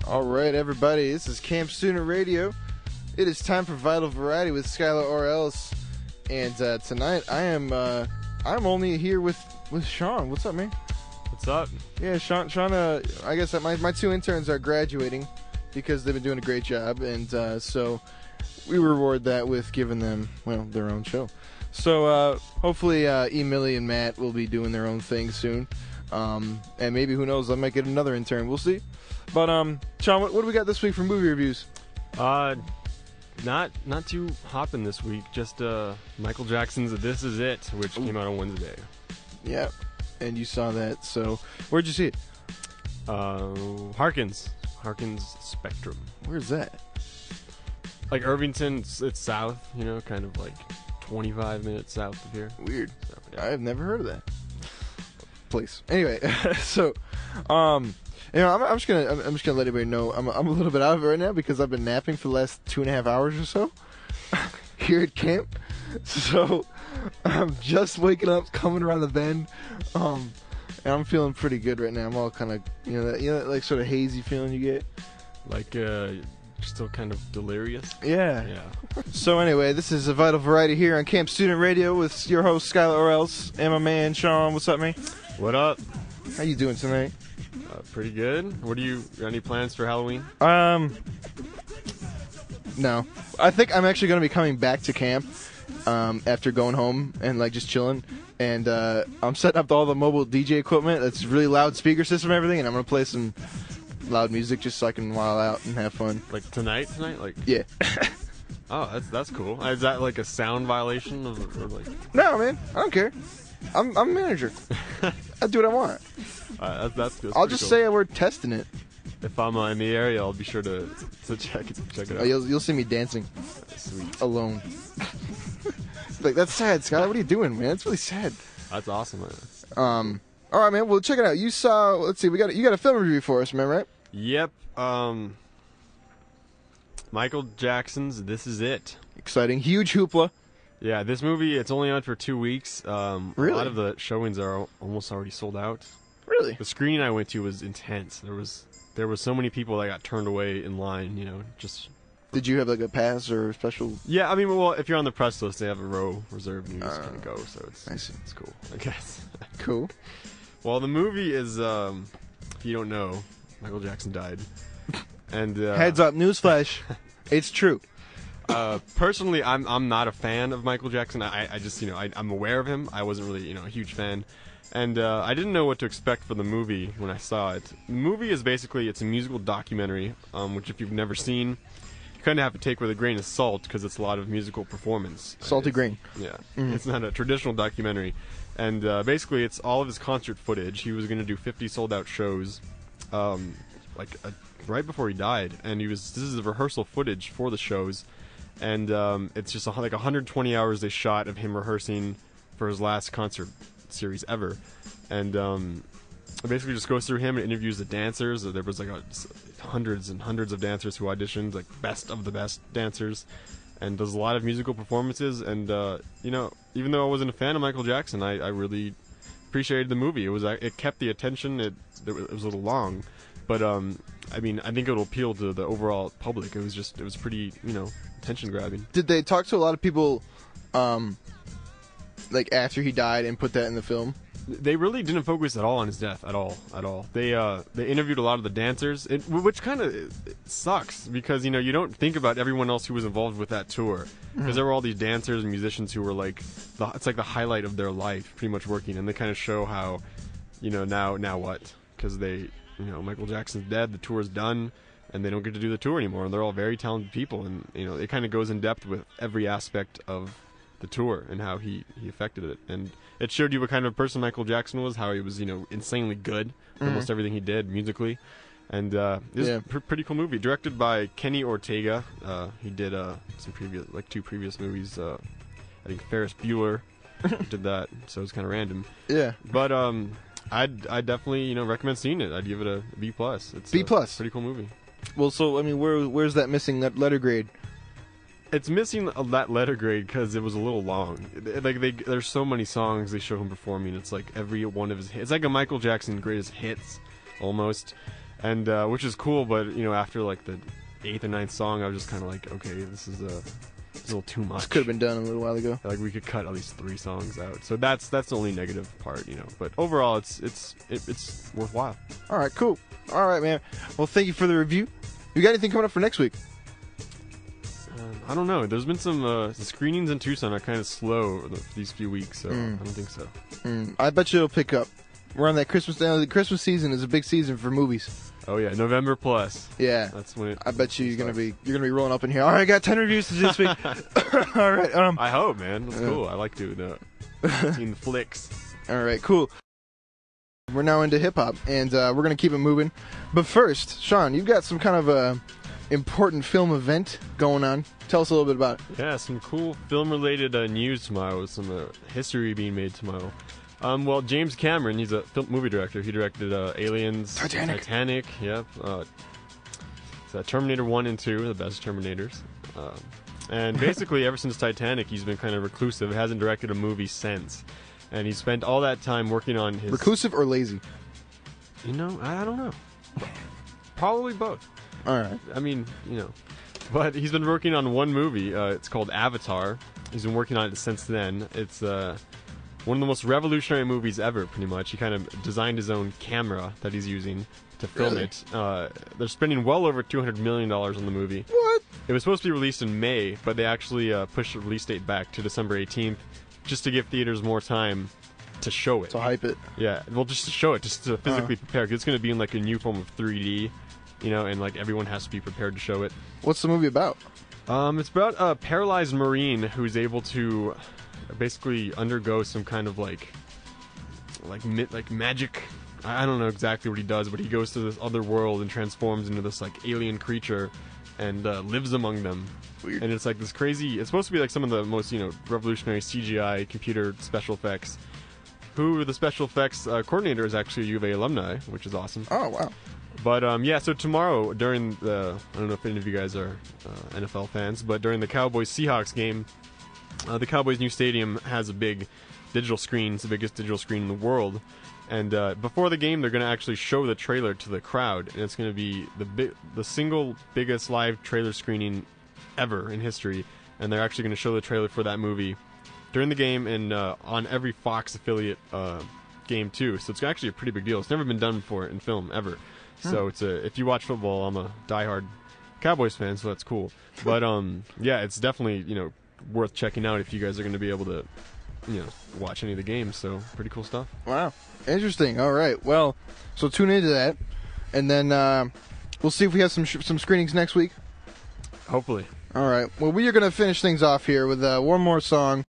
All right, everybody, this is Camp Student Radio. It is time for Vital Variety with Skylar Orells, and tonight I'm only here with Sean. What's up, man? What's up? Yeah, Sean. I guess that my two interns are graduating because they've been doing a great job, and so we reward that with giving them their own show. So hopefully, Millie and Matt will be doing their own thing soon, and maybe who knows, I might get another intern. We'll see. But Sean, what do we got this week for movie reviews? Not too hopping this week. Just Michael Jackson's "This Is It," which came out on Wednesday. Yeah, and you saw that. So where'd you see it? Harkins Spectrum. Where's that? Like Irvington, it's south. Kind of like 25 minutes south of here. Weird. So, yeah. I've never heard of that place. Anyway, so I'm just gonna let everybody know I'm a little bit out of it right now because I've been napping for the last 2.5 hours or so here at camp. So I'm just waking up, coming around the bend, and I'm feeling pretty good right now. I'm all kind of that like sort of hazy feeling you get, like still kind of delirious. Yeah. Yeah. So anyway, this is a Vital Variety here on Camp Student Radio with your host Skylar Orells and my man Sean. What's up, man? What up? How you doing tonight? Pretty good. Any plans for Halloween? No. I think I'm actually going to be coming back to camp after going home and like just chilling. And I'm setting up all the mobile DJ equipment. That's really loud speaker system and everything. And I'm going to play some loud music just so I can wild out and have fun. Like tonight? Like yeah. Oh, that's cool. Is that like a sound violation or like? No, man. I don't care. I'm a manager. I do what I want. That's I'll just cool. say we're testing it. If I'm in the area, I'll be sure to check it out. You'll see me dancing. Sweet. Alone. Like, that's sad, Skylar. What are you doing, man? It's really sad. That's awesome, man. All right, man. Well, check it out. You saw. Let's see. You got a film review for us, man, right? Yep. Michael Jackson's "This Is It." Exciting. Huge hoopla. Yeah, this movie, it's only on for 2 weeks. Really? A lot of the showings are almost already sold out. Really? The screening I went to was intense. There was so many people that got turned away in line, just... Did you have like a pass or a special? Yeah, I mean, well, if you're on the press list, they have a row reserved and you just kind of go, so it's cool, I guess. Cool. Well, the movie is, if you don't know, Michael Jackson died. And heads up, newsflash, it's true. Personally, I'm not a fan of Michael Jackson. I just, I'm aware of him. I wasn't really, a huge fan. And I didn't know what to expect for the movie when I saw it. The movie is it's a musical documentary, which if you've never seen, you kind of have to take with a grain of salt because it's a lot of musical performance. Salty grain. Yeah. Mm-hmm. It's not a traditional documentary. And basically, it's all of his concert footage. He was going to do 50 sold-out shows, right before he died. And this is the rehearsal footage for the shows. And it's just like 120 hours they shot of him rehearsing for his last concert series ever. And it basically just goes through him and interviews the dancers. There was like hundreds and hundreds of dancers who auditioned, like best of the best dancers, and does a lot of musical performances. And even though I wasn't a fan of Michael Jackson, I really appreciated the movie. It kept the attention. It was a little long, but I think it'll appeal to the overall public. It was pretty attention grabbing. Did they talk to a lot of people like after he died and put that in the film? They really didn't focus at all on his death at all. They interviewed a lot of the dancers, which kind of sucks because you don't think about everyone else who was involved with that tour, because there were all these dancers and musicians who were like it's like the highlight of their life, pretty much working, and they kind of show how now what, because Michael Jackson's dead, the tour's done, and they don't get to do the tour anymore, and they're all very talented people, and it kind of goes in depth with every aspect of the tour and how he affected it, and it showed you what kind of person Michael Jackson was, how he was insanely good at almost everything he did musically, and this is a pretty cool movie, directed by Kenny Ortega. He did two previous movies. I think Ferris Bueller did that, so it's kind of random. Yeah, but I'd definitely recommend seeing it. I'd give it a B+. It's B+. Pretty cool movie. Well, so I mean, where's that missing that letter grade? It's missing that letter grade because it was a little long. There's so many songs they show him performing. It's like every one of his hits. It's like a Michael Jackson greatest hits, almost. and which is cool. But after like the 8th or 9th song, I was just kind of like, okay, this is a little too much. This could have been done a little while ago. Like we could cut at least 3 songs out. So that's the only negative part, But overall, it's worthwhile. All right, cool. All right, man. Well, thank you for the review. You got anything coming up for next week? I don't know. There's been some screenings in Tucson are kind of slow these few weeks, so I don't think so. I bet you it'll pick up. We're on that Christmas. The Christmas season is a big season for movies. Oh yeah, November plus. Yeah, that's when I bet you're gonna be rolling up in here. All right, I got 10 reviews this week. All right. I hope, man. That's cool. I like doing that. Seeing the flicks. All right, cool. We're now into hip hop, and we're gonna keep it moving. But first, Sean, you've got some kind of important film event going on. Tell us a little bit about it. Yeah, some cool film-related news tomorrow. Some history being made tomorrow. Well, James Cameron, he's a movie director. He directed Aliens, Titanic. Yep. Terminator 1 and 2, the best Terminators. And basically, ever since Titanic, he's been kind of reclusive. Hasn't directed a movie since. And he spent all that time working on his... Reclusive or lazy? I don't know. Probably both. All right. I mean, But he's been working on one movie. It's called Avatar. He's been working on it since then. It's one of the most revolutionary movies ever, pretty much. He kind of designed his own camera that he's using to film it. They're spending well over $200 million on the movie. What? It was supposed to be released in May, but they actually pushed the release date back to December 18th just to give theaters more time to show it. To hype it. Yeah, well, just to show it, just to physically prepare, because it's going to be in like a new form of 3D, and like everyone has to be prepared to show it. What's the movie about? It's about a paralyzed Marine who's able to basically undergo some kind of like magic. I don't know exactly what he does, but he goes to this other world and transforms into this like alien creature and lives among them. Weird. And it's like this crazy. It's supposed to be like some of the most revolutionary CGI computer special effects. Who the special effects coordinator is actually a U of A alumni, which is awesome. Oh wow. But so tomorrow during I don't know if any of you guys are NFL fans, but during the Cowboys-Seahawks game, the Cowboys' new stadium has a big digital screen. It's the biggest digital screen in the world. And before the game, they're going to actually show the trailer to the crowd, and it's going to be the single biggest live trailer screening ever in history. And they're actually going to show the trailer for that movie during the game and on every Fox affiliate game too. So it's actually a pretty big deal. It's never been done before in film ever. So if you watch football, I'm a diehard Cowboys fan, so that's cool. But it's definitely worth checking out if you guys are going to be able to watch any of the games. So pretty cool stuff. Wow, interesting. All right, well, so tune into that, and then we'll see if we have some screenings next week. Hopefully. All right. Well, we are going to finish things off here with one more song